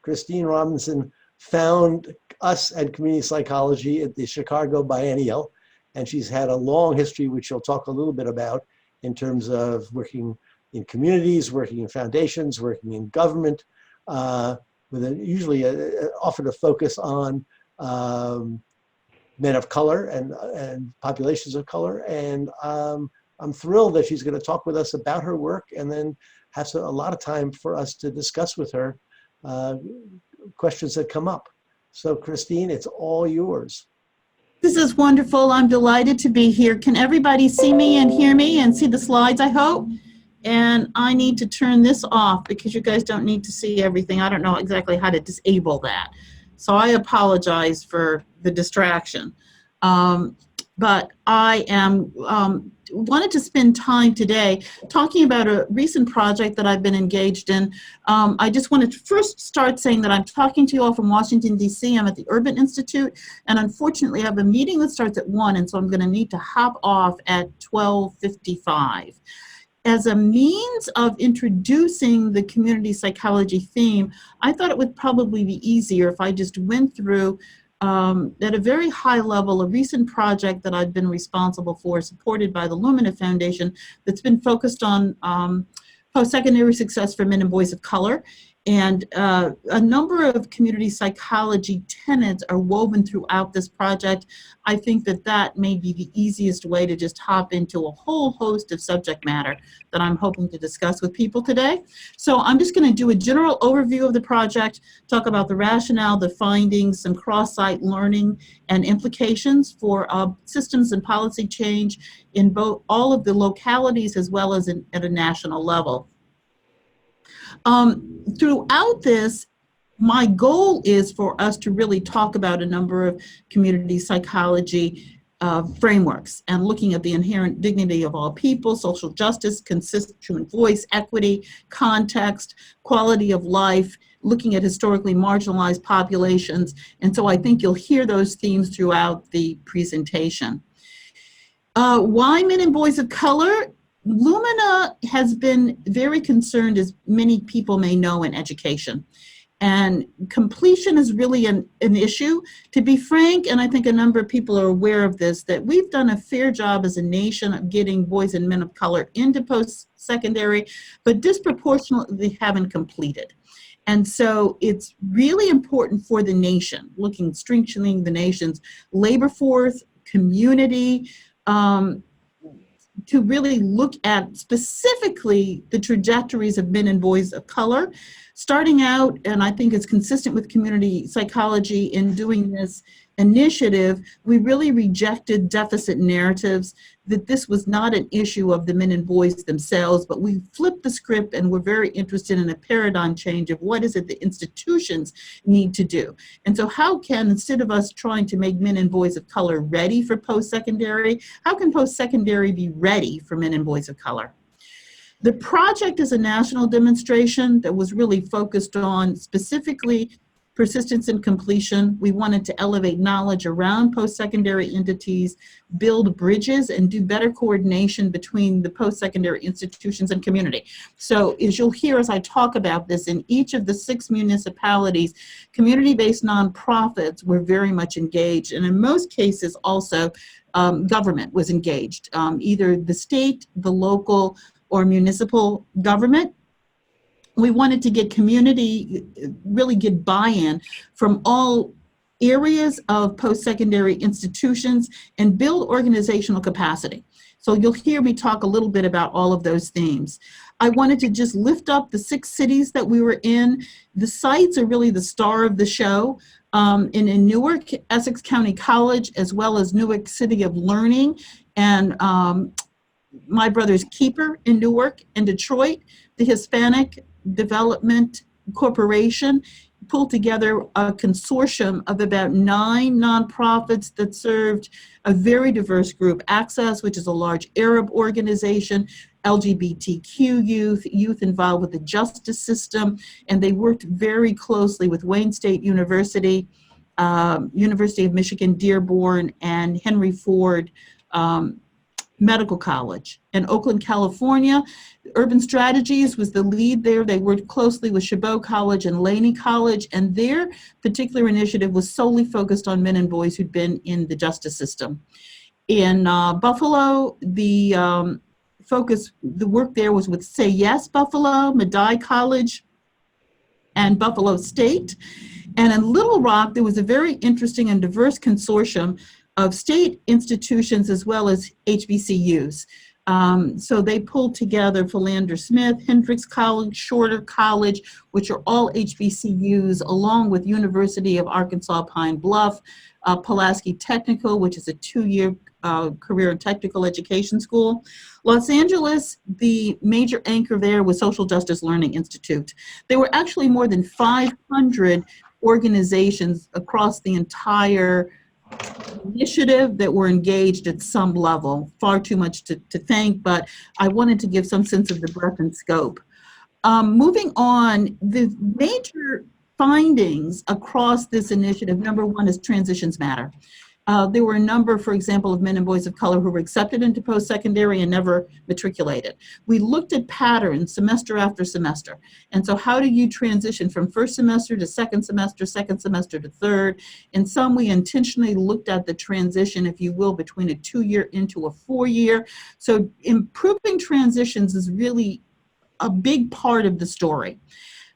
Christine Robinson found us at community psychology at the Chicago Biennial, and she's had a long history, which she'll talk a little bit about, in terms of working in communities, working in foundations, working in government, with often a focus on men of color and populations of color. And I'm thrilled that she's going to talk with us about her work, and then have a lot of time for us to discuss with her questions that come up. So Christine, it's all yours. This is wonderful. I'm delighted to be here. Can everybody see me and hear me and see the slides, I hope? And I need to turn this off because you guys don't need to see everything. I don't know exactly how to disable that. So I apologize for the distraction. But I wanted to spend time today talking about a recent project that I've been engaged in. I just wanted to first start saying that I'm talking to you all from Washington, D.C. I'm at the Urban Institute, and unfortunately I have a meeting that starts at 1, and so I'm going to need to hop off at 12:55. As a means of introducing the community psychology theme, I thought it would probably be easier if I just went through at a very high level, a recent project that I've been responsible for, supported by the Lumina Foundation, that's been focused on post-secondary success for men and boys of color. And a number of community psychology tenets are woven throughout this project. I think that that may be the easiest way to just hop into a whole host of subject matter that I'm hoping to discuss with people today. So I'm just going to do a general overview of the project, talk about the rationale, the findings, some cross-site learning and implications for systems and policy change in both all of the localities as well as at a national level. Throughout this, my goal is for us to really talk about a number of community psychology frameworks and looking at the inherent dignity of all people, social justice, constituent voice, equity, context, quality of life, looking at historically marginalized populations. And so I think you'll hear those themes throughout the presentation. Why men and boys of color? Lumina has been very concerned, as many people may know, in education. And completion is really an issue. To be frank, and I think a number of people are aware of this, that we've done a fair job as a nation of getting boys and men of color into post-secondary, but disproportionately haven't completed. And so it's really important for the nation, strengthening the nation's labor force, community, to really look at specifically the trajectories of men and boys of color. Starting out, and I think it's consistent with community psychology in doing this initiative, we really rejected deficit narratives, that this was not an issue of the men and boys themselves, but we flipped the script and we're very interested in a paradigm change of what is it the institutions need to do. And so how can, instead of us trying to make men and boys of color ready for post-secondary, how can post-secondary be ready for men and boys of color? The project is a national demonstration that was really focused on specifically persistence and completion. We wanted to elevate knowledge around post-secondary entities, build bridges, and do better coordination between the post-secondary institutions and community. So as you'll hear as I talk about this, in each of the 6 municipalities, community-based nonprofits were very much engaged, and in most cases also government was engaged, either the state, the local, or municipal government. We wanted to get community, really get buy-in from all areas of post-secondary institutions and build organizational capacity. So you'll hear me talk a little bit about all of those themes. I wanted to just lift up the 6 cities that we were in. The sites are really the star of the show. In Newark, Essex County College, as well as Newark City of Learning, and My Brother's Keeper in Newark and Detroit, the Hispanic Development Corporation pulled together a consortium of about 9 nonprofits that served a very diverse group. Access, which is a large Arab organization, LGBTQ youth involved with the justice system, and they worked very closely with Wayne State University, University of Michigan, Dearborn, and Henry Ford Medical College. In Oakland, California, Urban Strategies was the lead there. They worked closely with Chabot College and Laney College, and their particular initiative was solely focused on men and boys who'd been in the justice system. In Buffalo, the work there was with Say Yes Buffalo, Medaille College, and Buffalo State. And in Little Rock, there was a very interesting and diverse consortium of state institutions as well as HBCUs. So they pulled together Philander Smith, Hendrix College, Shorter College, which are all HBCUs, along with University of Arkansas Pine Bluff, Pulaski Technical, which is a 2-year career and technical education school. Los Angeles, the major anchor there was Social Justice Learning Institute. There were actually more than 500 organizations across the entire initiative that were engaged at some level. Far too much to thank, but I wanted to give some sense of the breadth and scope. Moving on, the major findings across this initiative, number one is transitions matter. There were a number, for example, of men and boys of color who were accepted into post-secondary and never matriculated. We looked at patterns semester after semester. And so how do you transition from first semester to second semester to third? In some, we intentionally looked at the transition, if you will, between a 2-year into a 4-year. So improving transitions is really a big part of the story.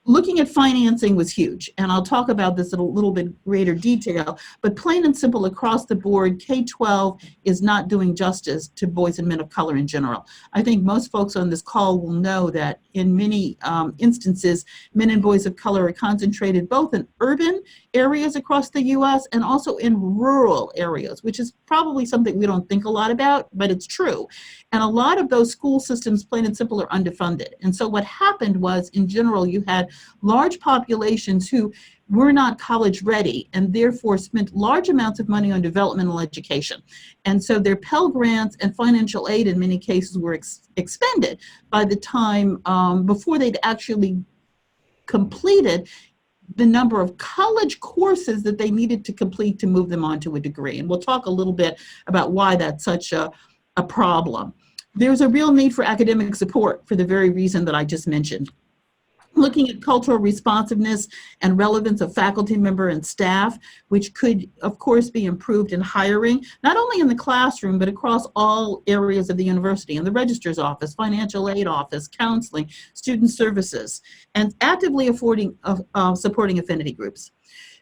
Looking at financing was huge, and I'll talk about this in a little bit greater detail, but plain and simple across the board, K-12 is not doing justice to boys and men of color in general. I think most folks on this call will know that in many instances, men and boys of color are concentrated both in urban areas across the US and also in rural areas, which is probably something we don't think a lot about, but it's true. And a lot of those school systems, plain and simple, are underfunded. And so what happened was, in general, you had large populations who were not college ready and therefore spent large amounts of money on developmental education. And so their Pell Grants and financial aid in many cases were expended by the time before they'd actually completed the number of college courses that they needed to complete to move them on to a degree. And we'll talk a little bit about why that's such a problem. There's a real need for academic support for the very reason that I just mentioned. Looking at cultural responsiveness and relevance of faculty member and staff, which could, of course, be improved in hiring, not only in the classroom, but across all areas of the university, in the registrar's office, financial aid office, counseling, student services, and actively supporting affinity groups.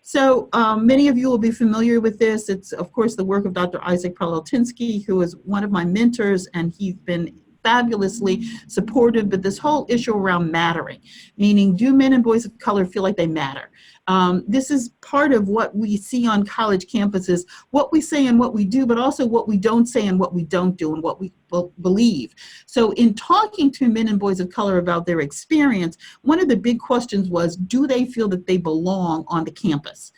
So many of you will be familiar with this. It's, of course, the work of Dr. Isaac Pralotinsky, who is one of my mentors, and he's been fabulously supportive, but this whole issue around mattering, meaning do men and boys of color feel like they matter? This is part of what we see on college campuses, what we say and what we do, but also what we don't say and what we don't do and what we believe. So in talking to men and boys of color about their experience, one of the big questions was, do they feel that they belong on the campus?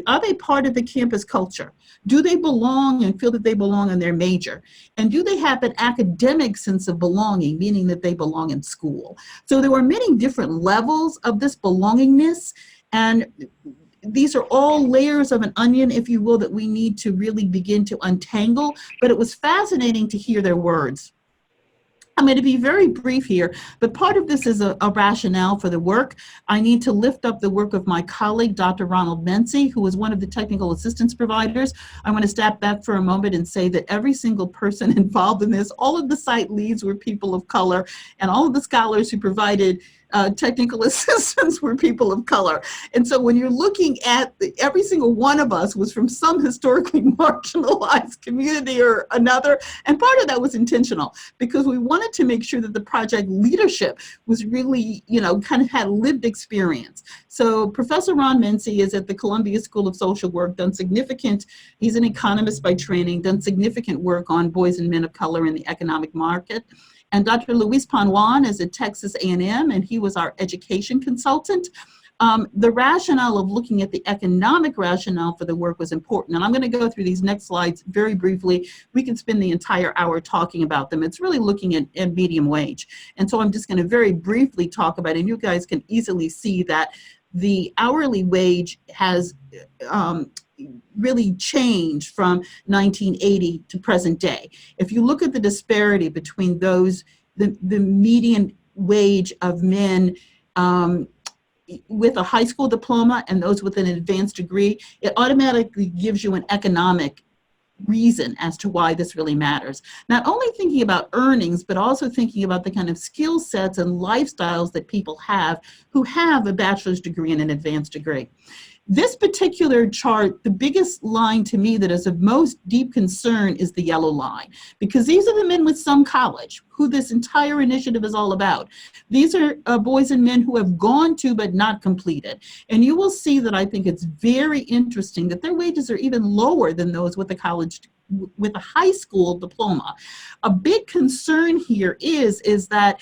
Are they part of the campus culture? Do they belong and feel that they belong in their major? And do they have an academic sense of belonging, meaning that they belong in school? So there were many different levels of this belongingness, and these are all layers of an onion, if you will, that we need to really begin to untangle, but it was fascinating to hear their words. I'm going to be very brief here, but part of this is a rationale for the work. I need to lift up the work of my colleague, Dr. Ronald Mency, who was one of the technical assistance providers. I want to step back for a moment and say that every single person involved in this, all of the site leads were people of color, and all of the scholars who provided technical assistance were people of color. And so when you're looking at every single one of us was from some historically marginalized community or another, and part of that was intentional because we wanted to make sure that the project leadership was really, kind of had lived experience. So Professor Ron Mency is at the Columbia School of Social Work, he's an economist by training, done significant work on boys and men of color in the economic market. And Dr. Luis Panwan is at Texas A&M, and he was our education consultant. The rationale of looking at the economic rationale for the work was important. And I'm going to go through these next slides very briefly. We can spend the entire hour talking about them. It's really looking at medium wage. And so I'm just going to very briefly talk about it. And you guys can easily see that the hourly wage has really changed from 1980 to present day. If you look at the disparity between those, the median wage of men with a high school diploma and those with an advanced degree, it automatically gives you an economic reason as to why this really matters. Not only thinking about earnings, but also thinking about the kind of skill sets and lifestyles that people have who have a bachelor's degree and an advanced degree. This particular chart, the biggest line to me that is of most deep concern is the yellow line, because these are the men with some college, who this entire initiative is all about. These are boys and men who have gone to but not completed. And you will see that I think it's very interesting that their wages are even lower than those with a college, with a high school diploma. A big concern here is that,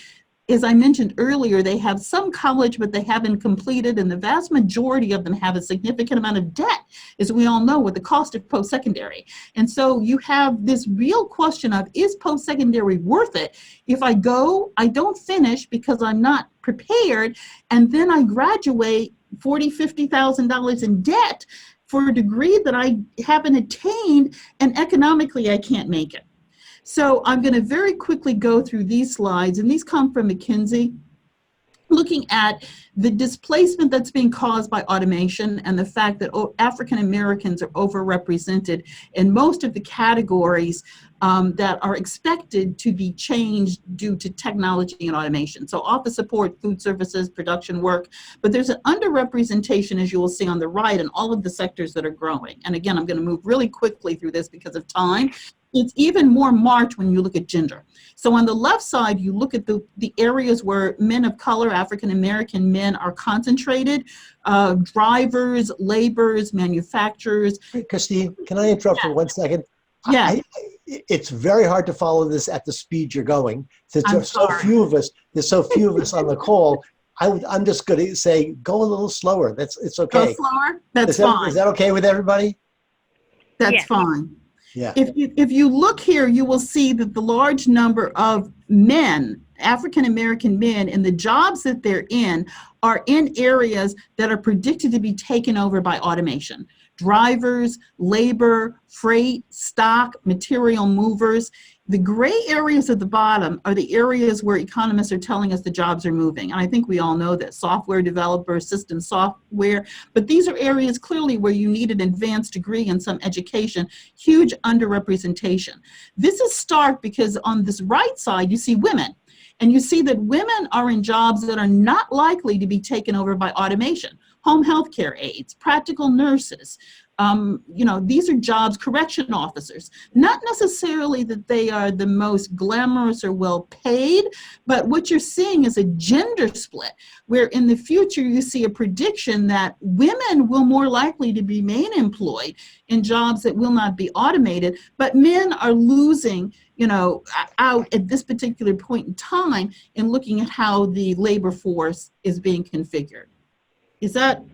as I mentioned earlier, they have some college, but they haven't completed, and the vast majority of them have a significant amount of debt, as we all know, with the cost of post-secondary. And so you have this real question of, is post-secondary worth it? If I go, I don't finish because I'm not prepared, and then I graduate $40,000, $50,000 in debt for a degree that I haven't attained, and economically I can't make it. So I'm going to very quickly go through these slides, and these come from McKinsey, looking at the displacement that's being caused by automation and the fact that African Americans are overrepresented in most of the categories that are expected to be changed due to technology and automation. So office support, food services, production work, but there's an underrepresentation, as you will see on the right, in all of the sectors that are growing. And again, I'm going to move really quickly through this because of time. It's even more marked when you look at gender. So on the left side, you look at the areas where men of color, African American men, are concentrated, drivers, laborers, manufacturers. Christine, can I interrupt for 1 second? Yeah. It's very hard to follow this at the speed you're going. Since there's so few of us on the call, I'm just going to say, go a little slower. It's okay. Go slower? That's fine. Is that okay with everybody? That's fine. Yeah. If you look here, you will see that the large number of men, African American men, and the jobs that they're in are in areas that are predicted to be taken over by automation. Drivers, labor, freight, stock, material movers. The gray areas at the bottom are the areas where economists are telling us the jobs are moving. And I think we all know that: software developers, system software. But these are areas clearly where you need an advanced degree and some education, huge underrepresentation. This is stark because on this right side, you see women. And you see that women are in jobs that are not likely to be taken over by automation. Home health care aides, practical nurses, these are jobs, correction officers. Not necessarily that they are the most glamorous or well paid, but what you're seeing is a gender split, where in the future you see a prediction that women will more likely to be main employed in jobs that will not be automated, but men are losing out at this particular point in time in looking at how the labor force is being configured.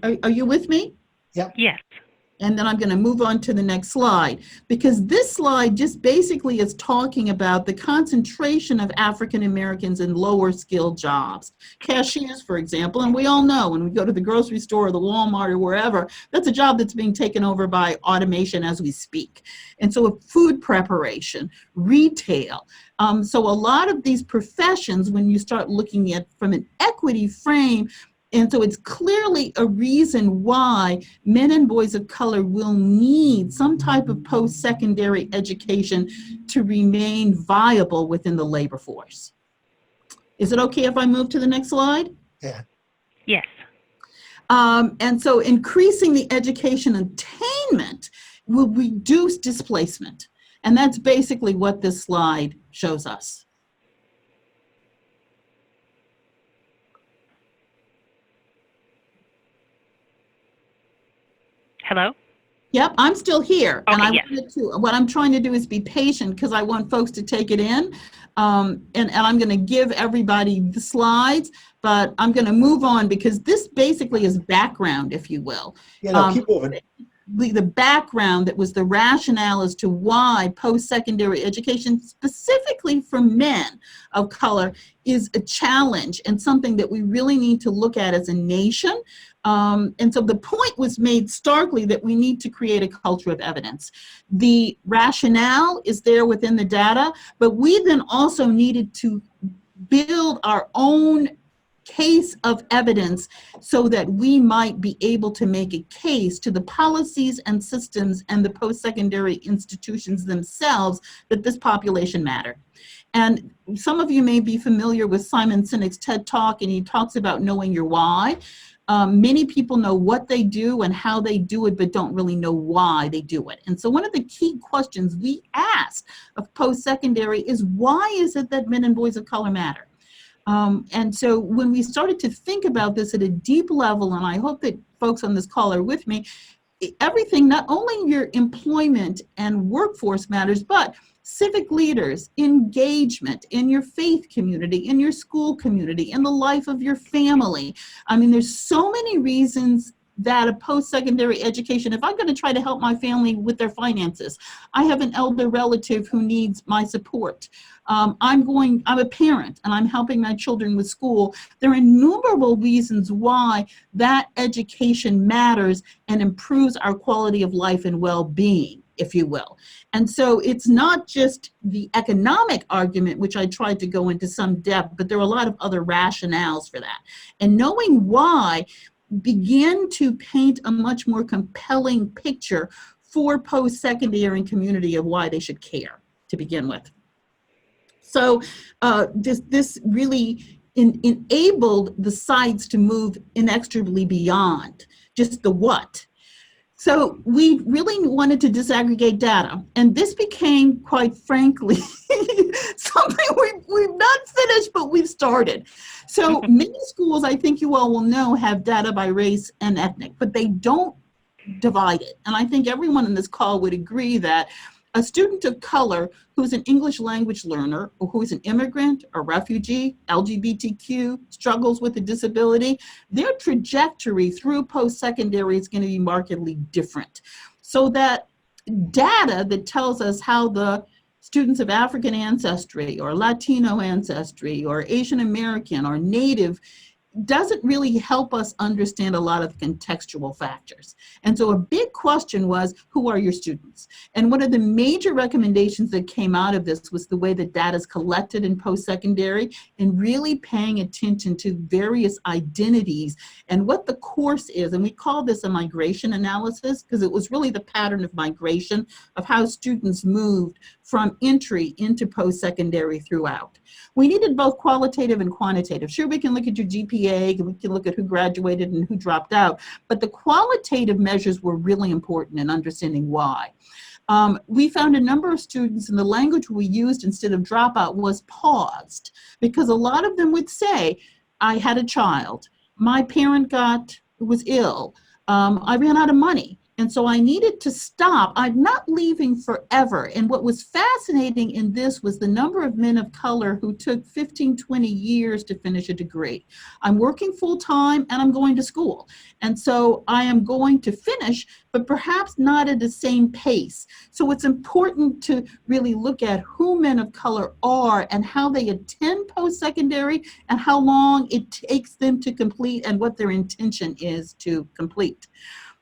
Are you with me? Yep. Yes. And then I'm going to move on to the next slide, because this slide just basically is talking about the concentration of African Americans in lower skilled jobs. Cashiers, for example, and we all know when we go to the grocery store or the Walmart or wherever, that's a job that's being taken over by automation as we speak. And so food preparation, retail. So a lot of these professions, when you start looking at from an equity frame, and so it's clearly a reason why men and boys of color will need some type of post-secondary education to remain viable within the labor force. Is it okay if I move to the next slide? Yeah. Yes. And so increasing the education attainment will reduce displacement. And that's basically what this slide shows us. Hello? Yep, I'm still here. Okay, and I yes. wanted to, what I'm trying to do is be patient because I want folks to take it in. And I'm going to give everybody the slides, but I'm going to move on because this basically is background, if you will. Keep moving. The background that was the rationale as to why post-secondary education, specifically for men of color, is a challenge and something that we really need to look at as a nation. And so the point was made starkly that we need to create a culture of evidence. The rationale is there within the data, but we then also needed to build our own case of evidence so that we might be able to make a case to the policies and systems and the post-secondary institutions themselves that this population mattered. And some of you may be familiar with Simon Sinek's TED Talk, and he talks about knowing your why. Many people know what they do and how they do it, but don't really know why they do it. And so one of the key questions we ask of post-secondary is, why is it that men and boys of color matter? And so when we started to think about this at a deep level, and I hope that folks on this call are with me, everything, not only your employment and workforce matters, but civic leaders, engagement in your faith community, in your school community, in the life of your family. I mean, there's so many reasons that a post-secondary education, if I'm going to try to help my family with their finances, I have an elder relative who needs my support. I'm a parent and I'm helping my children with school. There are innumerable reasons why that education matters and improves our quality of life and well-being, if you will. And so it's not just the economic argument, which I tried to go into some depth, but there are a lot of other rationales for that. And knowing why begin to paint a much more compelling picture for post-secondary and community of why they should care to begin with. So this really enabled the sites to move inexorably beyond just the what. So we really wanted to disaggregate data, and this became, quite frankly, something we've not finished, but we've started. So many schools, I think you all will know, have data by race and ethnic, but they don't divide it. And I think everyone in this call would agree that a student of color who's an English language learner, or who is an immigrant, a refugee, LGBTQ, struggles with a disability, their trajectory through post-secondary is going to be markedly different. So that data that tells us how the students of African ancestry or Latino ancestry or Asian American or Native doesn't really help us understand a lot of contextual factors. And so a big question was, who are your students? And one of the major recommendations that came out of this was the way that data is collected in post-secondary and really paying attention to various identities and what the course is. And we call this a migration analysis because it was really the pattern of migration of how students moved from entry into post-secondary throughout. We needed both qualitative and quantitative. Sure, we can look at your GPA, and we can look at who graduated and who dropped out, but the qualitative measures were really important in understanding why. We found a number of students, and the language we used instead of dropout was paused, because a lot of them would say, I had a child, my parent was ill, I ran out of money. And so I needed to stop. I'm not leaving forever. And what was fascinating in this was the number of men of color who took 15, 20 years to finish a degree. I'm working full time and I'm going to school. And so I am going to finish, but perhaps not at the same pace. So it's important to really look at who men of color are and how they attend post-secondary and how long it takes them to complete and what their intention is to complete.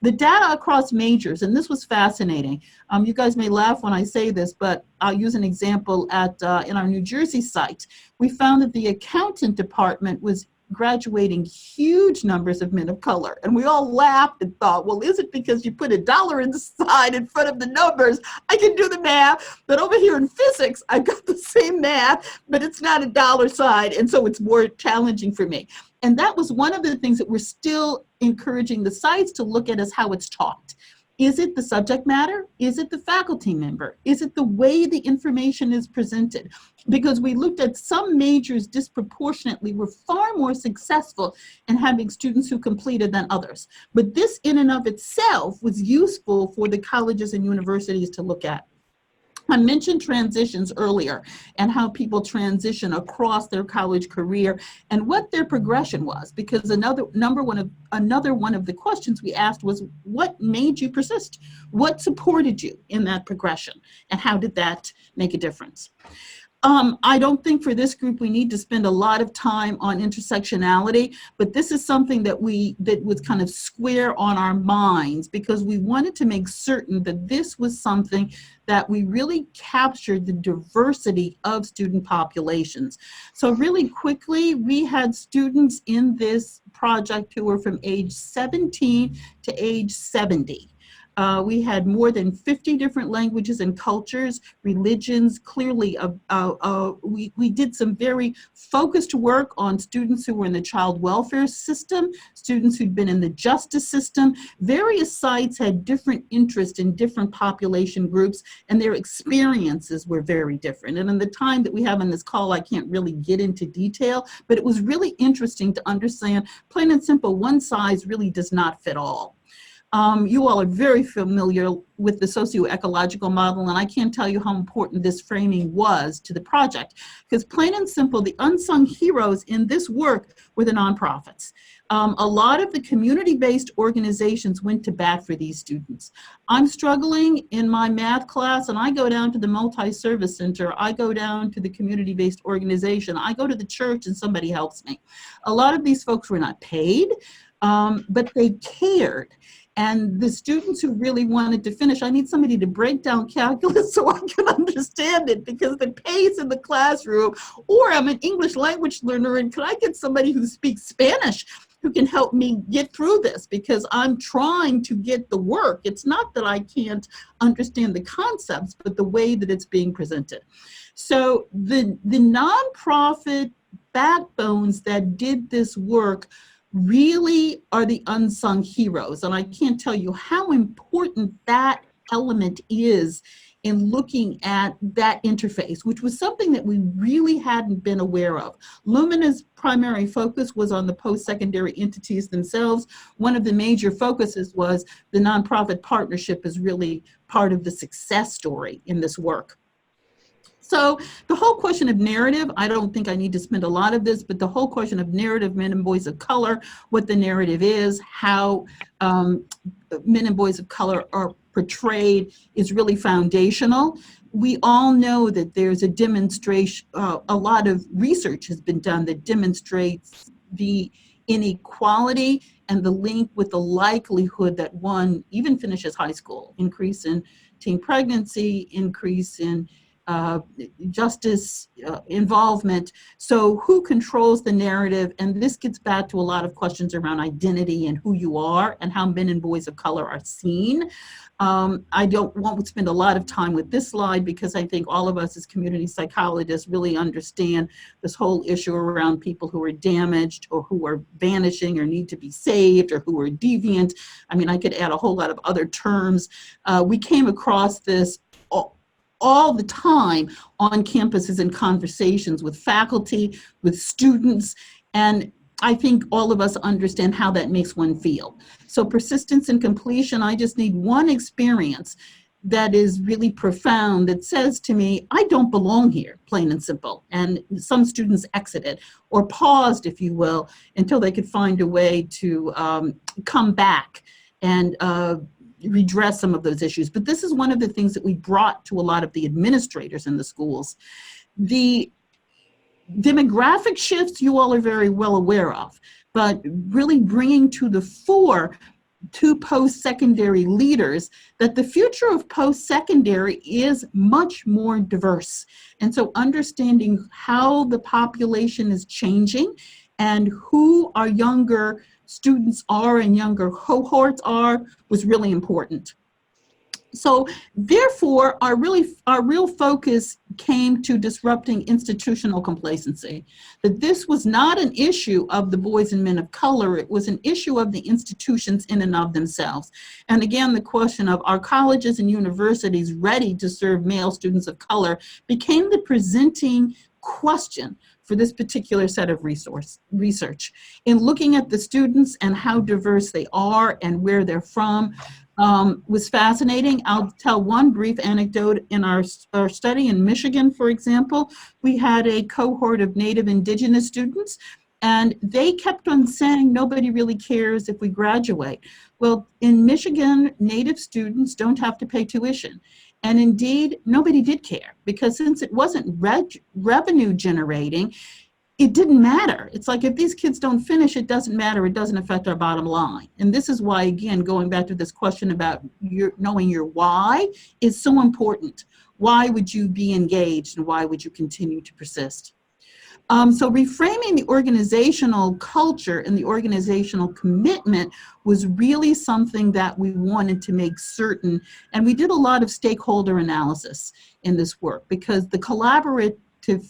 The data across majors, and this was fascinating. You guys may laugh when I say this, but I'll use an example in our New Jersey site. We found that the accountant department was graduating huge numbers of men of color. And we all laughed and thought, well, is it because you put $1 inside in front of the numbers? I can do the math, but over here in physics, I've got the same math, but it's not $1 side, and so it's more challenging for me. And that was one of the things that we're still encouraging the sites to look at, is how it's taught. Is it the subject matter? Is it the faculty member? Is it the way the information is presented? Because we looked at some majors disproportionately were far more successful in having students who completed than others. But this in and of itself was useful for the colleges and universities to look at. I mentioned transitions earlier and how people transition across their college career and what their progression was, because another one of the questions we asked was, what made you persist? What supported you in that progression? And how did that make a difference? I don't think for this group we need to spend a lot of time on intersectionality, but this is something that was kind of square on our minds, because we wanted to make certain that this was something that we really captured the diversity of student populations. So really quickly, we had students in this project who were from age 17 to age 70. We had more than 50 different languages and cultures, religions. Clearly, we did some very focused work on students who were in the child welfare system, students who'd been in the justice system. Various sites had different interests in different population groups, and their experiences were very different. And in the time that we have on this call, I can't really get into detail, but it was really interesting to understand, plain and simple, one size really does not fit all. You all are very familiar with the socio-ecological model, and I can't tell you how important this framing was to the project, because plain and simple, the unsung heroes in this work were the nonprofits. A lot of the community-based organizations went to bat for these students. I'm struggling in my math class, and I go down to the multi-service center, I go down to the community-based organization, I go to the church, and somebody helps me. A lot of these folks were not paid, but they cared. And the students who really wanted to finish, I need somebody to break down calculus so I can understand it, because the pace in the classroom, or I'm an English language learner, and could I get somebody who speaks Spanish who can help me get through this, because I'm trying to get the work. It's not that I can't understand the concepts, but the way that it's being presented. So the nonprofit backbones that did this work really are the unsung heroes. And I can't tell you how important that element is in looking at that interface, which was something that we really hadn't been aware of. Lumina's primary focus was on the post-secondary entities themselves. One of the major focuses was the nonprofit partnership is really part of the success story in this work. So the whole question of narrative, I don't think I need to spend a lot of this, but the whole question of narrative, men and boys of color, what the narrative is, how men and boys of color are portrayed is really foundational. We all know that there's a demonstration, a lot of research has been done that demonstrates the inequality and the link with the likelihood that one even finishes high school, increase in teen pregnancy, increase in justice involvement. So who controls the narrative? And this gets back to a lot of questions around identity and who you are and how men and boys of color are seen. I don't want to spend a lot of time with this slide, because I think all of us as community psychologists really understand this whole issue around people who are damaged or who are vanishing or need to be saved or who are deviant. I mean, I could add a whole lot of other terms. We came across this all the time on campuses and conversations with faculty, with students, and I think all of us understand how that makes one feel. So persistence and completion, I just need one experience that is really profound that says to me, I don't belong here, plain and simple. And some students exited or paused, if you will, until they could find a way to come back and redress some of those issues. But this is one of the things that we brought to a lot of the administrators in the schools. The demographic shifts you all are very well aware of, but really bringing to the fore to post-secondary leaders that the future of post-secondary is much more diverse. And so understanding how the population is changing and who our younger students are and younger cohorts are was really important. So therefore, our real focus came to disrupting institutional complacency. That this was not an issue of the boys and men of color, it was an issue of the institutions in and of themselves. And again, the question of are colleges and universities ready to serve male students of color became the presenting question for this particular set of research. In looking at the students and how diverse they are and where they're from, was fascinating. I'll tell one brief anecdote. In our study in Michigan, for example, we had a cohort of Native Indigenous students, and they kept on saying, nobody really cares if we graduate. Well, in Michigan, Native students don't have to pay tuition. And indeed, nobody did care, because since it wasn't revenue generating, it didn't matter. It's like, if these kids don't finish, it doesn't matter. It doesn't affect our bottom line. And this is why, again, going back to this question about knowing your why is so important. Why would you be engaged, and why would you continue to persist? So reframing the organizational culture and the organizational commitment was really something that we wanted to make certain. And we did a lot of stakeholder analysis in this work, because the collaborative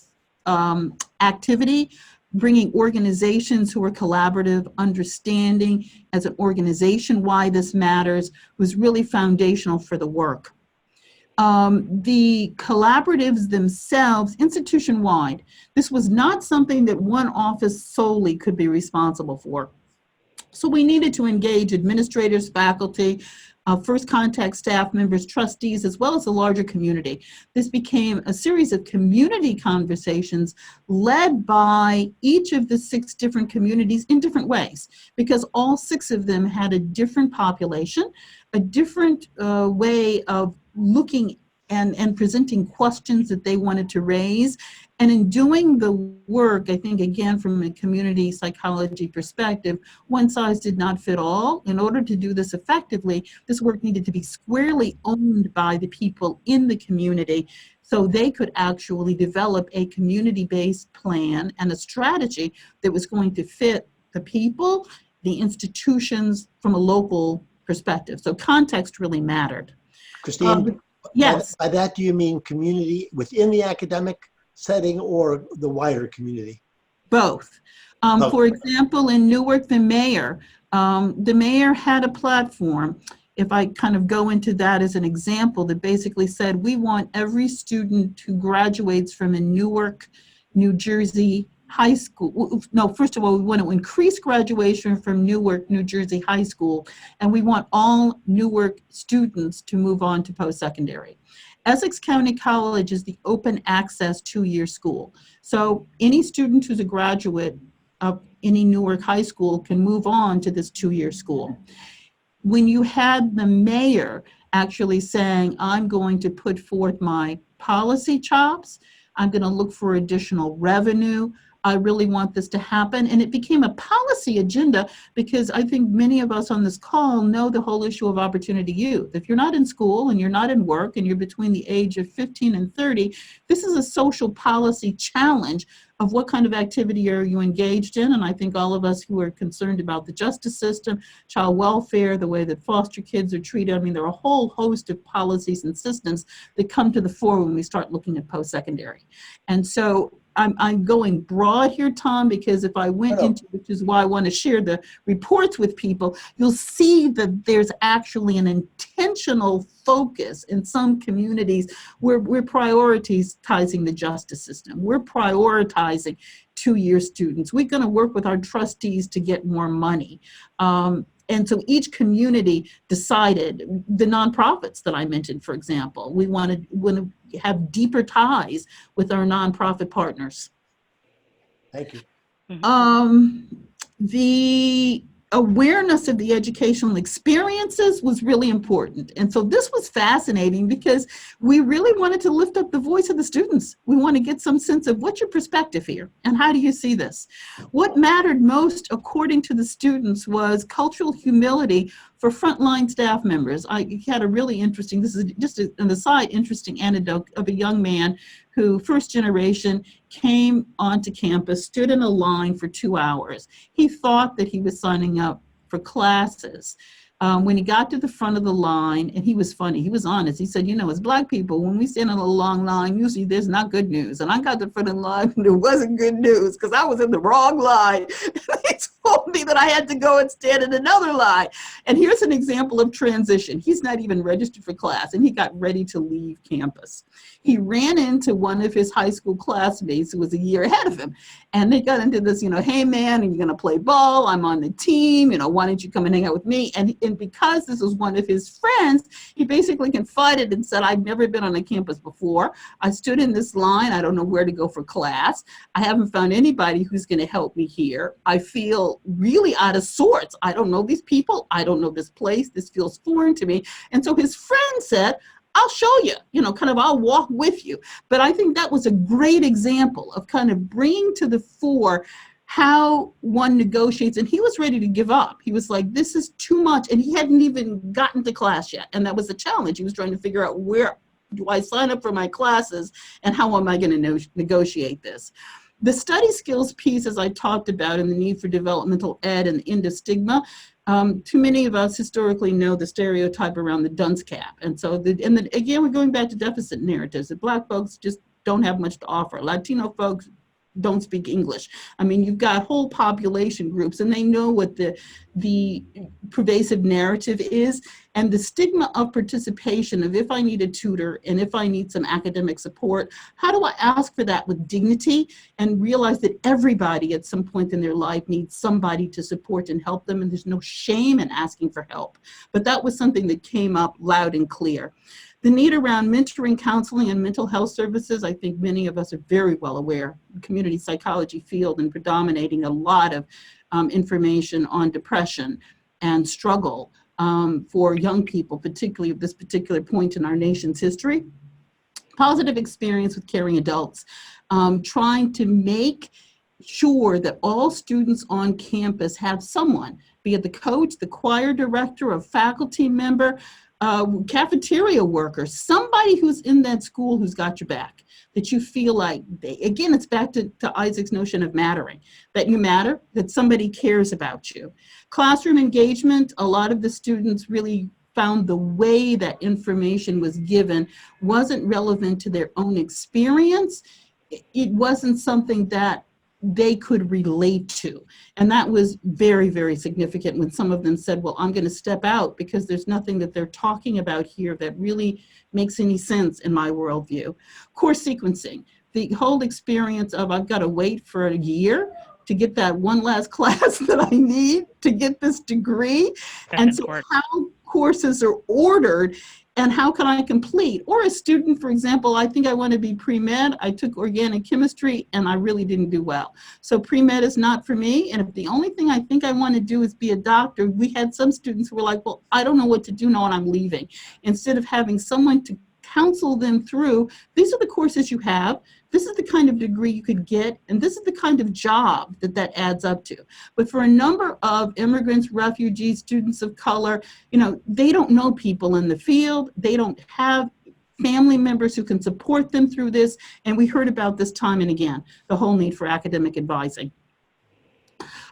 activity, bringing organizations who are collaborative, understanding as an organization why this matters, was really foundational for the work. The collaboratives themselves, institution-wide, this was not something that one office solely could be responsible for. So we needed to engage administrators, faculty, first contact staff members, trustees, as well as the larger community. This became a series of community conversations led by each of the 6 different communities in different ways, because all 6 of them had a different population, a different way of looking and presenting questions that they wanted to raise. And in doing the work, I think, again, from a community psychology perspective, one size did not fit all. In order to do this effectively, this work needed to be squarely owned by the people in the community, so they could actually develop a community-based plan and a strategy that was going to fit the people, the institutions, from a local perspective. So context really mattered. Christine, yes. By that, do you mean community within the academic setting or the wider community? Both. For example, in Newark, the mayor had a platform, if I kind of go into that as an example, that basically said, we want every student who graduates from a Newark, New Jersey high school. No, first of all, we want to increase graduation from Newark, New Jersey high school, and we want all Newark students to move on to post-secondary. Essex County College is the open access 2-year school. So any student who's a graduate of any Newark high school can move on to this 2-year school. When you had the mayor actually saying, I'm going to put forth my policy chops, I'm going to look for additional revenue, I really want this to happen. And it became a policy agenda, because I think many of us on this call know the whole issue of opportunity youth. If you're not in school and you're not in work and you're between the age of 15 and 30, this is a social policy challenge of what kind of activity are you engaged in. And I think all of us who are concerned about the justice system, child welfare, the way that foster kids are treated, I mean, there are a whole host of policies and systems that come to the fore when we start looking at post-secondary. And so I'm going broad here, Tom, because if I went into, which is why I want to share the reports with people, you'll see that there's actually an intentional focus in some communities where we're prioritizing the justice system. We're prioritizing 2-year students. We're going to work with our trustees to get more money. And so each community decided, the nonprofits that I mentioned, for example, we want to have deeper ties with our nonprofit partners. Thank you. The awareness of the educational experiences was really important. And so this was fascinating, because we really wanted to lift up the voice of the students. We want to get some sense of, what's your perspective here and how do you see this? What mattered most, according to the students, was cultural humility for frontline staff members. I had a really interesting, this is just an aside, interesting anecdote of a young man who, first generation, came onto campus, stood in a line for 2 hours. He thought that he was signing up for classes. When he got to the front of the line, and he was funny, he was honest, he said, you know, as Black people, when we stand in a long line, usually there's not good news. And I got to the front of the line and there wasn't good news, because I was in the wrong line. They told me that I had to go and stand in another line. And here's an example of transition. He's not even registered for class, and he got ready to leave campus. He ran into one of his high school classmates who was a year ahead of him. And they got into this, you know, hey man, are you gonna play ball? I'm on the team, you know, why don't you come and hang out with me? And because this was one of his friends, he basically confided and said, I've never been on a campus before. I stood in this line. I don't know where to go for class. I haven't found anybody who's going to help me here. I feel really out of sorts. I don't know these people. I don't know this place. This feels foreign to me. And so his friend said, I'll show you, kind of I'll walk with you. But I think that was a great example of kind of bringing to the fore how one negotiates. And he was ready to give up. He was like, this is too much. And he hadn't even gotten to class yet. And that was a challenge. He was trying to figure out, where do I sign up for my classes and how am I going to negotiate this? The study skills piece, as I talked about, and the need for developmental ed and the end of stigma, too many of us historically know the stereotype around the dunce cap. And so, again, we're going back to deficit narratives, that Black folks just don't have much to offer. Latino folks don't speak English. I mean, you've got whole population groups, and they know what the pervasive narrative is, and the stigma of participation of, if I need a tutor and if I need some academic support, how do I ask for that with dignity and realize that everybody at some point in their life needs somebody to support and help them, and there's no shame in asking for help. But that was something that came up loud and clear. The need around mentoring, counseling, and mental health services, I think many of us are very well aware. The community psychology field and predominating a lot of information on depression and struggle for young people, particularly at this particular point in our nation's history. Positive experience with caring adults, trying to make sure that all students on campus have someone, be it the coach, the choir director, a faculty member, cafeteria worker, somebody who's in that school who's got your back, that you feel like again, it's back to Isaac's notion of mattering, that you matter, that somebody cares about you. Classroom engagement, a lot of the students really found the way that information was given wasn't relevant to their own experience. It wasn't something that they could relate to. And that was very, very significant when some of them said, well, I'm going to step out because there's nothing that they're talking about here that really makes any sense in my worldview. Course sequencing, the whole experience of I've got to wait for a year to get that one last class that I need to get this degree. And so how courses are ordered and how can I complete? Or a student, for example, I think I want to be pre-med. I took organic chemistry and I really didn't do well. So pre-med is not for me. And if the only thing I think I want to do is be a doctor, we had some students who were like, well, I don't know what to do now and I'm leaving. Instead of having someone to counsel them through, these are the courses you have, this is the kind of degree you could get, and this is the kind of job that adds up to. But for a number of immigrants, refugees, students of color, they don't know people in the field, they don't have family members who can support them through this, and we heard about this time and again, the whole need for academic advising.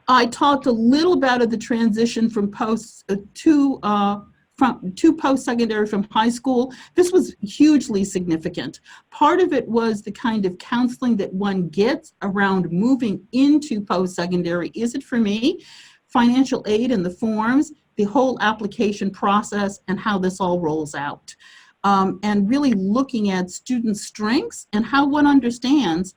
I talked a little about the transition from post-secondary from high school. This was hugely significant. Part of it was the kind of counseling that one gets around moving into post-secondary. Is it for me? Financial aid and the forms, the whole application process, and how this all rolls out. And really looking at student strengths and how one understands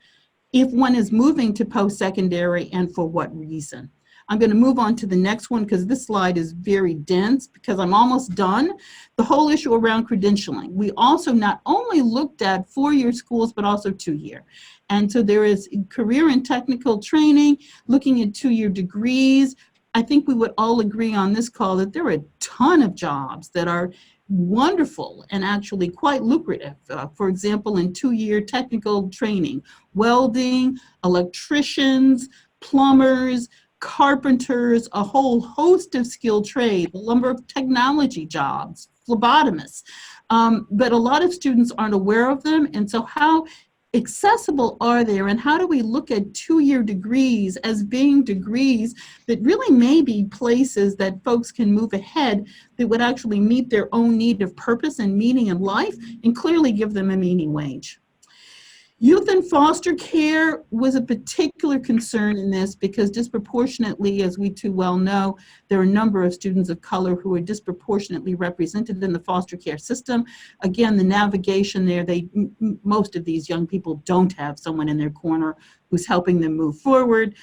if one is moving to post-secondary and for what reason. I'm going to move on to the next one because this slide is very dense because I'm almost done. The whole issue around credentialing. We also not only looked at 4-year schools, but also 2-year. And so there is career and technical training, looking at 2-year degrees. I think we would all agree on this call that there are a ton of jobs that are wonderful and actually quite lucrative. For example, in 2-year technical training, welding, electricians, plumbers, carpenters, a whole host of skilled trade, a number of technology jobs, phlebotomists. But a lot of students aren't aware of them. And so how accessible are they, and how do we look at 2-year degrees as being degrees that really may be places that folks can move ahead that would actually meet their own need of purpose and meaning in life and clearly give them a meaning wage. Youth and foster care was a particular concern in this because disproportionately, as we too well know, there are a number of students of color who are disproportionately represented in the foster care system. Again, the navigation there, most of these young people don't have someone in their corner who's helping them move forward.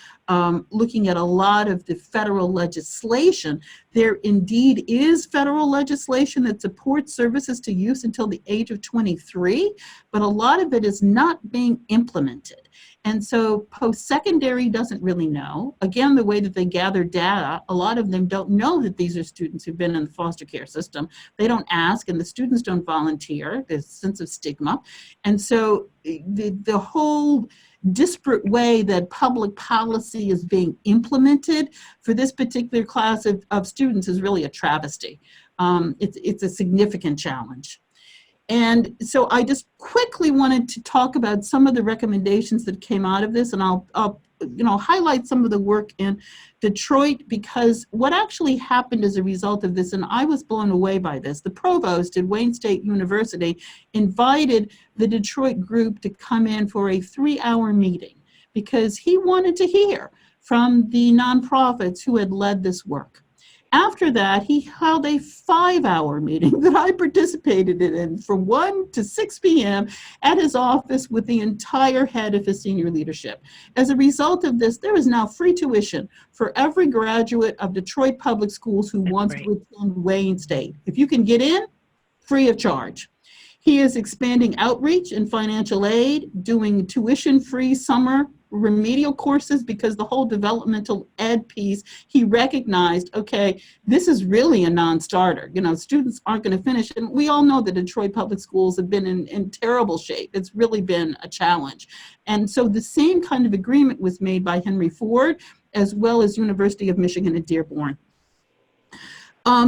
looking at a lot of the federal legislation, there indeed is federal legislation that supports services to youth until the age of 23, but a lot of it is not being implemented. And so post-secondary doesn't really know. Again, the way that they gather data, a lot of them don't know that these are students who've been in the foster care system. They don't ask, and the students don't volunteer. There's a sense of stigma. And so the whole disparate way that public policy is being implemented for this particular class of students is really a travesty. It's a significant challenge. And so I just quickly wanted to talk about some of the recommendations that came out of this, and I'll highlight some of the work in Detroit, because what actually happened as a result of this, and I was blown away by this, the provost at Wayne State University invited the Detroit group to come in for a 3-hour meeting because he wanted to hear from the nonprofits who had led this work. After that, he held a 5-hour meeting that I participated in from 1 to 6 p.m. at his office with the entire head of his senior leadership. As a result of this, there is now free tuition for every graduate of Detroit Public Schools who wants to attend Wayne State. If you can get in, free of charge. He is expanding outreach and financial aid, doing tuition-free summer remedial courses, because the whole developmental ed piece, he recognized, okay, this is really a non-starter. Students aren't going to finish. And we all know that Detroit Public Schools have been in terrible shape. It's really been a challenge. And so the same kind of agreement was made by Henry Ford, as well as University of Michigan at Dearborn.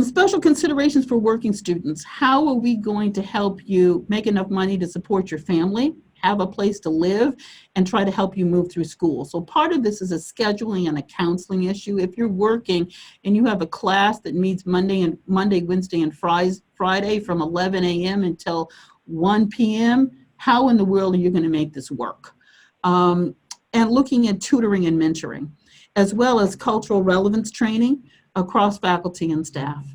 Special considerations for working students. How are we going to help you make enough money to support your family, have a place to live, and try to help you move through school? So part of this is a scheduling and a counseling issue. If you're working and you have a class that meets Monday, Wednesday, and Friday from 11 a.m. until 1 p.m., how in the world are you going to make this work? And looking at tutoring and mentoring, as well as cultural relevance training across faculty and staff.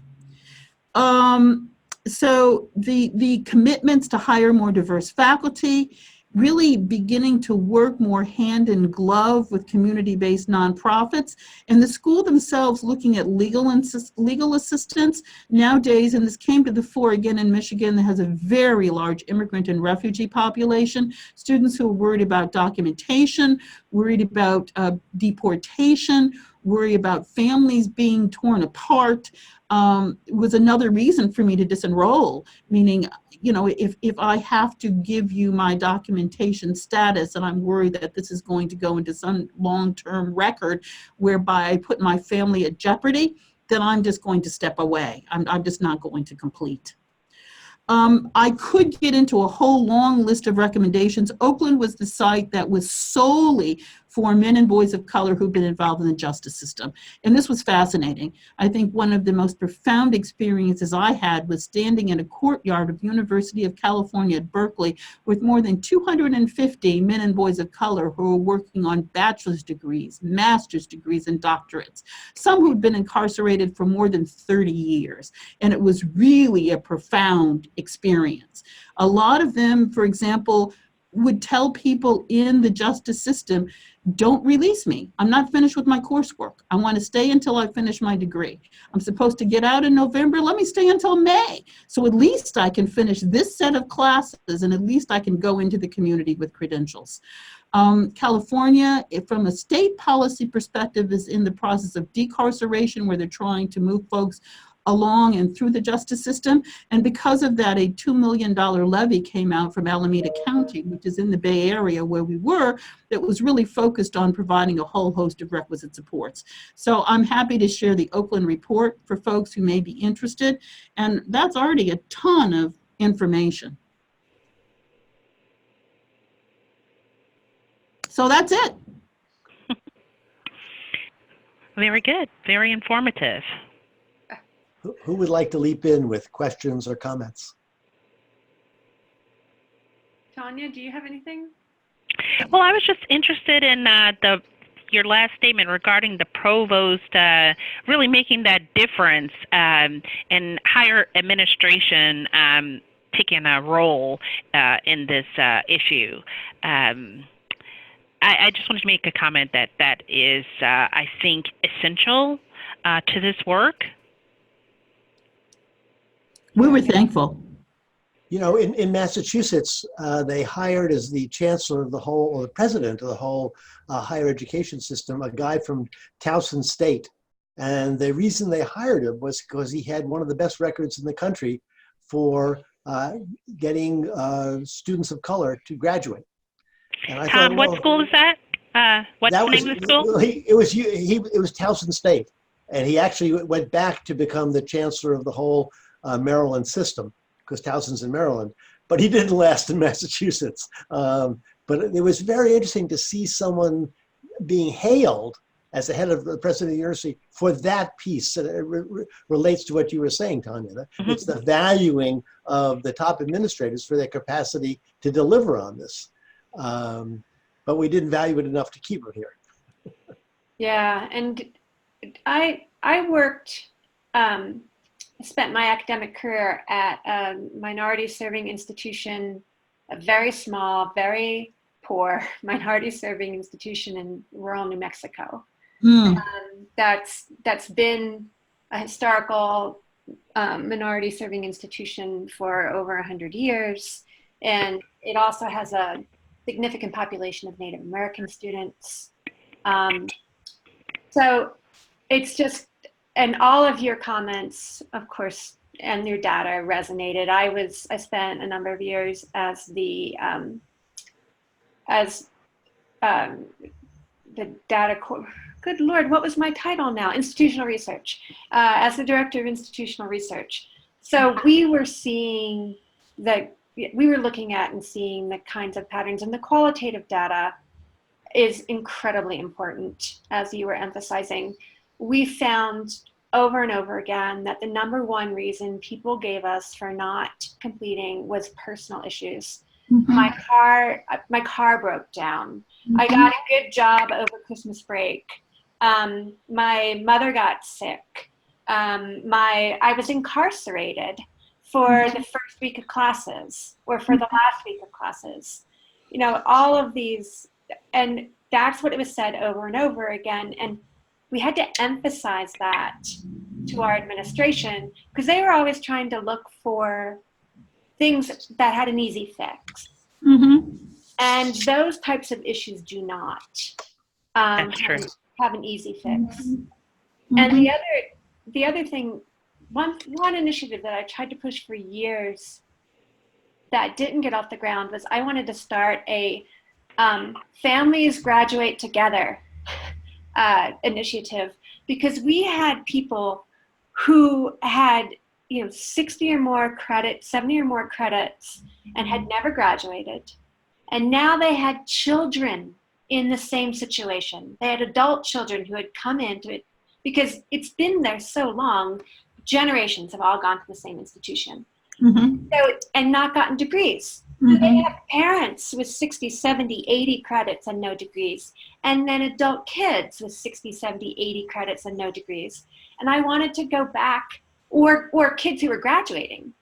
So the commitments to hire more diverse faculty, really beginning to work more hand in glove with community-based nonprofits, and the school themselves looking at legal assistance nowadays. And this came to the fore again in Michigan, that has a very large immigrant and refugee population, students who are worried about documentation, worried about deportation, worry about families being torn apart, was another reason for me to disenroll, meaning, if I have to give you my documentation status and I'm worried that this is going to go into some long-term record whereby I put my family at jeopardy, then I'm just going to step away. I'm just not going to complete. I could get into a whole long list of recommendations. Oakland was the site that was solely for men and boys of color who've been involved in the justice system. And this was fascinating. I think one of the most profound experiences I had was standing in a courtyard of University of California at Berkeley with more than 250 men and boys of color who were working on bachelor's degrees, master's degrees, and doctorates, some who'd been incarcerated for more than 30 years. And it was really a profound experience. A lot of them, for example, would tell people in the justice system, don't release me. I'm not finished with my coursework. I want to stay until I finish my degree. I'm supposed to get out in November. Let me stay until May. So at least I can finish this set of classes, and at least I can go into the community with credentials. California, from a state policy perspective, is in the process of decarceration, where they're trying to move folks along and through the justice system. And because of that, a $2 million levy came out from Alameda County, which is in the Bay Area where we were, that was really focused on providing a whole host of requisite supports. So I'm happy to share the Oakland report for folks who may be interested. And that's already a ton of information. So that's it. Very good. Very informative. Who would like to leap in with questions or comments? Tanya, do you have anything? Well, I was just interested in your last statement regarding the provost really making that difference in higher administration taking a role in this issue. I just wanted to make a comment that is, I think, essential to this work. We were thankful. You know, in Massachusetts, they hired as the chancellor of the whole, or the president of the whole higher education system, a guy from Towson State. And the reason they hired him was because he had one of the best records in the country for getting students of color to graduate. And I Tom, thought, what well, school is that? What's the name of the school? It was Towson State. And he actually went back to become the chancellor of the whole Maryland system, because Towson's in Maryland, but he didn't last in Massachusetts. But it was very interesting to see someone being hailed as the head of the president of the university for that piece. And it relates to what you were saying, Tanya. It's the valuing of the top administrators for their capacity to deliver on this. But we didn't value it enough to keep it here. Yeah, and I worked, spent my academic career at a minority serving institution, a very small, very poor minority serving institution in rural New Mexico. That's been a historical minority serving institution for over 100 years. And it also has a significant population of Native American students. So it's just, and all of your comments, of course, and your data resonated. I spent a number of years as the data, good Lord, what was my title now? Institutional research, as the director of institutional research. So we were seeing we were looking at and seeing the kinds of patterns, and the qualitative data is incredibly important, as you were emphasizing. We found over and over again that the number one reason people gave us for not completing was personal issues. My car broke down. I got a good job over Christmas break. My mother got sick. I was incarcerated for the first week of classes, or for the last week of classes. You know, all of these, and that's what it was said over and over again. And we had to emphasize that to our administration, because they were always trying to look for things that had an easy fix. And those types of issues do not have an easy fix. And the other thing, one initiative that I tried to push for years that didn't get off the ground was I wanted to start a families graduate together initiative, because we had people who had 60 or more credits, 70 or more credits, and had never graduated. And now they had children in the same situation. They had adult children who had come into it because it's been there so long. Generations have all gone to the same institution. And not gotten degrees. They have parents with 60, 70, 80 credits and no degrees. And then adult kids with 60, 70, 80 credits and no degrees. And I wanted to go back, or kids who were graduating.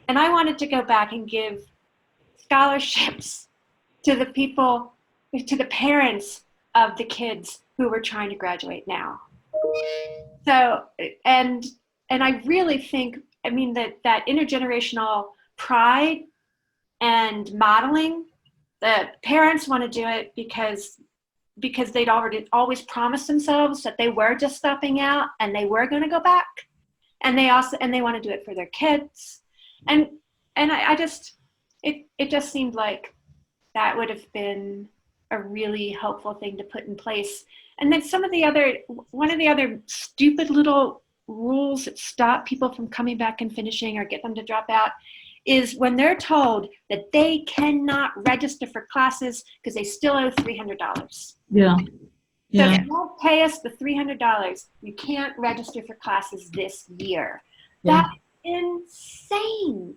And I wanted to go back and give scholarships to the people, to the parents of the kids who were trying to graduate now. So, and I really think, that intergenerational pride and modeling, the parents want to do it because they'd always promised themselves that they were just stopping out and they were going to go back, and they want to do it for their kids, and it just seemed like that would have been a really helpful thing to put in place. And then one of the other stupid little rules that stop people from coming back and finishing or get them to drop out is when they're told that they cannot register for classes because they still owe $300. Yeah. So if you won't pay us the $300, you can't register for classes this year. That's insane.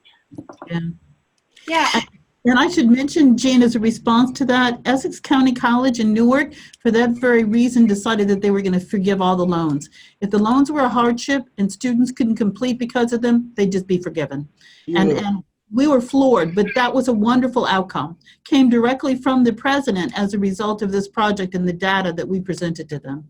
Yeah. And I should mention, Jane, as a response to that, Essex County College in Newark, for that very reason, decided that they were going to forgive all the loans. If the loans were a hardship and students couldn't complete because of them, they'd just be forgiven. And we were floored, but that was a wonderful outcome. Came directly from the president as a result of this project and the data that we presented to them.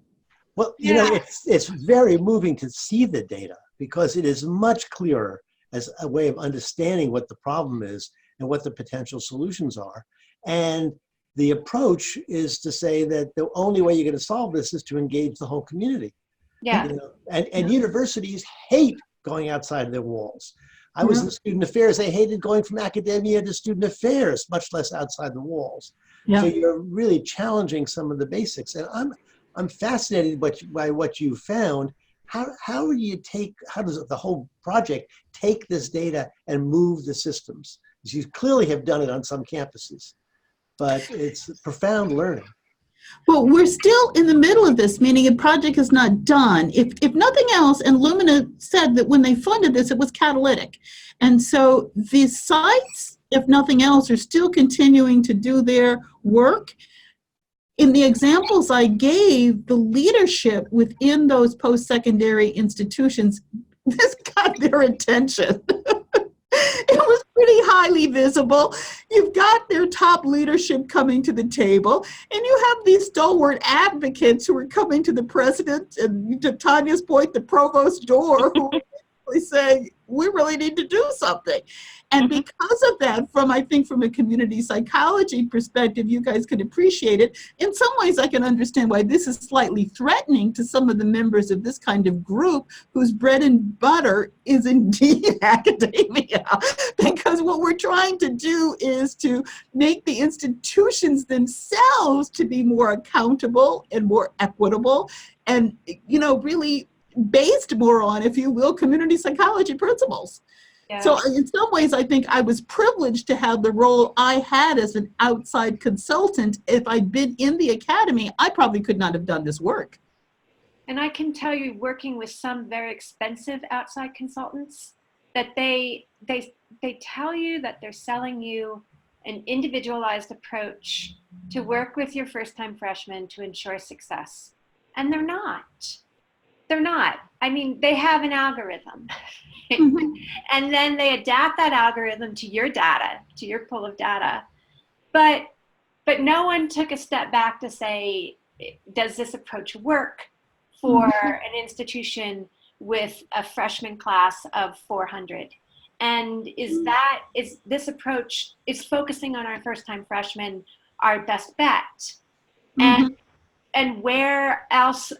Well, you know, it's very moving to see the data because it is much clearer as a way of understanding what the problem is and what the potential solutions are. And the approach is to say that the only way you're going to solve this is to engage the whole community. Yeah. You know, and universities hate going outside their walls. I was in student affairs. They hated going from academia to student affairs, much less outside the walls. Yeah. So you're really challenging some of the basics. And I'm fascinated by what you found. How does the whole project take this data and move the systems? You clearly have done it on some campuses, but it's profound learning. Well, we're still in the middle of this, meaning a project is not done. If nothing else, and Lumina said that when they funded this, it was catalytic. And so the sites, if nothing else, are still continuing to do their work. In the examples I gave, the leadership within those post-secondary institutions, this got their attention. It was pretty highly visible. You've got their top leadership coming to the table, and you have these stalwart advocates who are coming to the president, and to Tanya's point, the provost's door, who are basically saying, we really need to do something. And because of that, I think from a community psychology perspective, you guys can appreciate it. In some ways, I can understand why this is slightly threatening to some of the members of this kind of group whose bread and butter is indeed academia. Because what we're trying to do is to make the institutions themselves to be more accountable and more equitable and, you know, really based more on, if you will, community psychology principles. Yeah. So in some ways, I think I was privileged to have the role I had as an outside consultant. If I'd been in the academy, I probably could not have done this work. And I can tell you, working with some very expensive outside consultants, that they tell you that they're selling you an individualized approach to work with your first-time freshmen to ensure success. And they're not. They're not. I mean, they have an algorithm. And then they adapt that algorithm to your data, to your pool of data. But no one took a step back to say, does this approach work for an institution with a freshman class of 400? And is this approach, is focusing on our first-time freshmen our best bet? And where else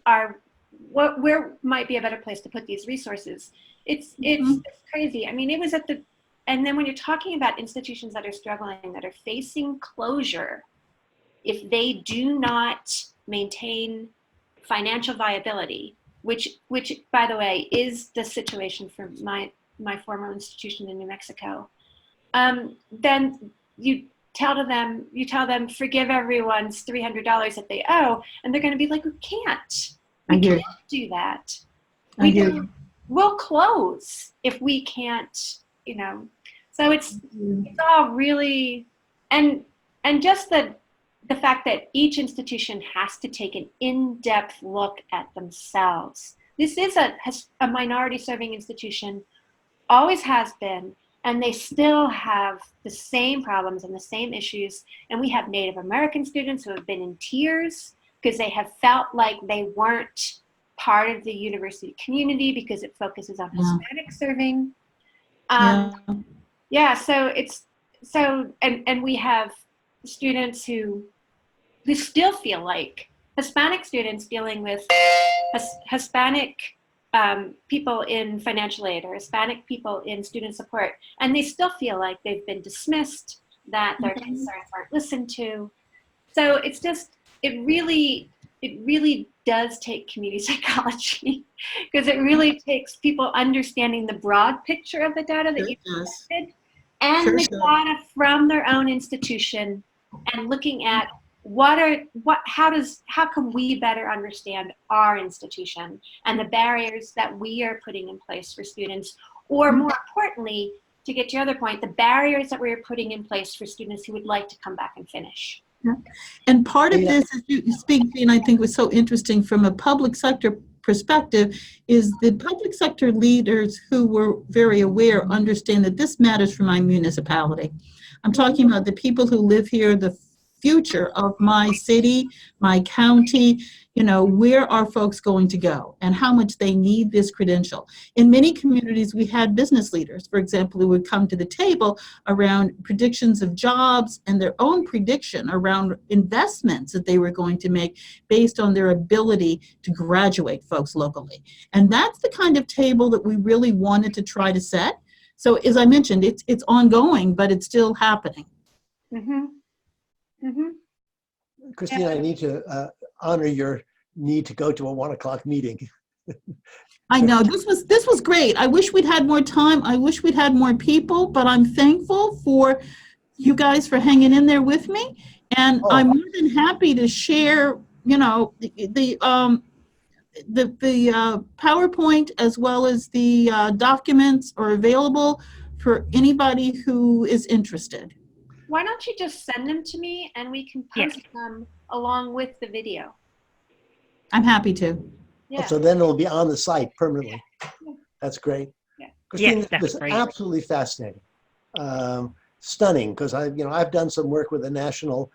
where might be a better place to put these resources? It's crazy. I mean, it was and then when you're talking about institutions that are struggling, that are facing closure, if they do not maintain financial viability, which by the way, is the situation for my former institution in New Mexico, then you tell them, forgive everyone's $300 that they owe, and they're going to be like, we can't. We can't do that. We'll close if we can't, you know. So it's all really, and just the fact that each institution has to take an in-depth look at themselves. This is a minority serving institution, always has been, and they still have the same problems and the same issues. And we have Native American students who have been in tears because they have felt like they weren't part of the university community because it focuses on Hispanic serving. And we have students who still feel like Hispanic students dealing with Hispanic people in financial aid or Hispanic people in student support, and they still feel like they've been dismissed, that their concerns aren't listened to. So it's just, it really does take community psychology, because it really takes people understanding the broad picture of the data that you presented and the data from their own institution, and looking at how can we better understand our institution and the barriers that we are putting in place for students, or more importantly, to get to your other point, the barriers that we're putting in place for students who would like to come back and finish. And part of this, as you speak, Jean, I think was so interesting from a public sector perspective is the public sector leaders who were very aware understand that this matters for my municipality. I'm talking about the people who live here, the future of my city, my county. You know, where are folks going to go and how much they need this credential? In many communities, we had business leaders, for example, who would come to the table around predictions of jobs and their own prediction around investments that they were going to make based on their ability to graduate folks locally. And that's the kind of table that we really wanted to try to set. So as I mentioned, it's ongoing, but it's still happening. Mm-hmm. Mm-hmm. Christine, I need to honor your need to go to a 1 o'clock meeting. I know this was great. I wish we'd had more time. I wish we'd had more people, but I'm thankful for you guys for hanging in there with me. And I'm more than happy to share, you know, the PowerPoint as well as the documents are available for anybody who is interested. Why don't you just send them to me and we can post them along with the video? I'm happy to. Yeah. So then it'll be on the site permanently. Yeah. That's great. Yeah. Christine, Yes, that's this is great. absolutely fascinating. Stunning, because I've done some work with a national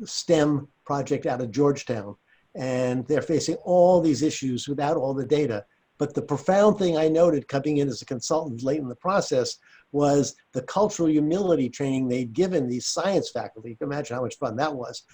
STEM project out of Georgetown, and they're facing all these issues without all the data. But the profound thing I noted coming in as a consultant late in the process was the cultural humility training they'd given these science faculty. You can imagine how much fun that was.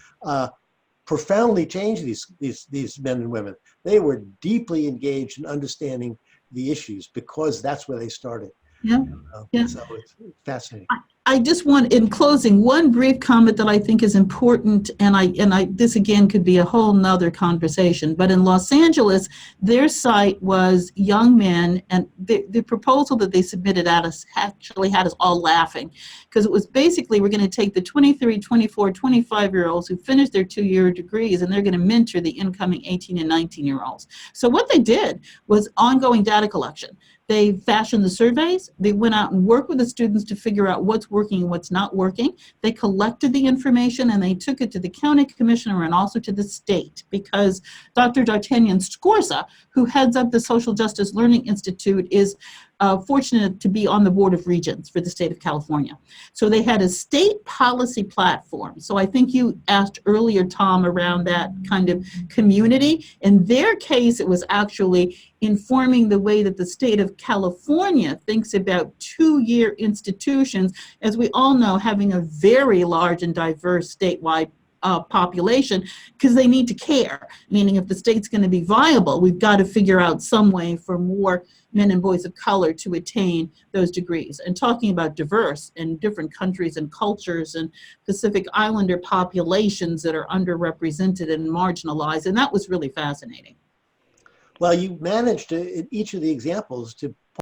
Profoundly changed these men and women. They were deeply engaged in understanding the issues because that's where they started. Yeah. Yeah. So it's fascinating. I just want, in closing, one brief comment that I think is important, and this again could be a whole nother conversation, but in Los Angeles, their site was young men, and the proposal that they submitted at us actually had us all laughing, because it was basically, we're going to take the 23, 24, 25-year-olds who finished their 2-year degrees, and they're going to mentor the incoming 18 and 19-year-olds. So what they did was ongoing data collection. They fashioned the surveys. They went out and worked with the students to figure out what's working and what's not working. They collected the information and they took it to the county commissioner and also to the state, because Dr. D'Artagnan Scorza, who heads up the Social Justice Learning Institute, is fortunate to be on the Board of Regents for the state of California. So they had a state policy platform. So I think you asked earlier, Tom, around that kind of community. In their case, it was actually informing the way that the state of California thinks about 2-year institutions. As we all know, having a very large and diverse statewide population, because they need to care, meaning if the state's going to be viable, we've got to figure out some way for more men and boys of color to attain those degrees. And talking about diverse in different countries and cultures and Pacific Islander populations that are underrepresented and marginalized, and that was really fascinating. Well, you managed to, in each of the examples, to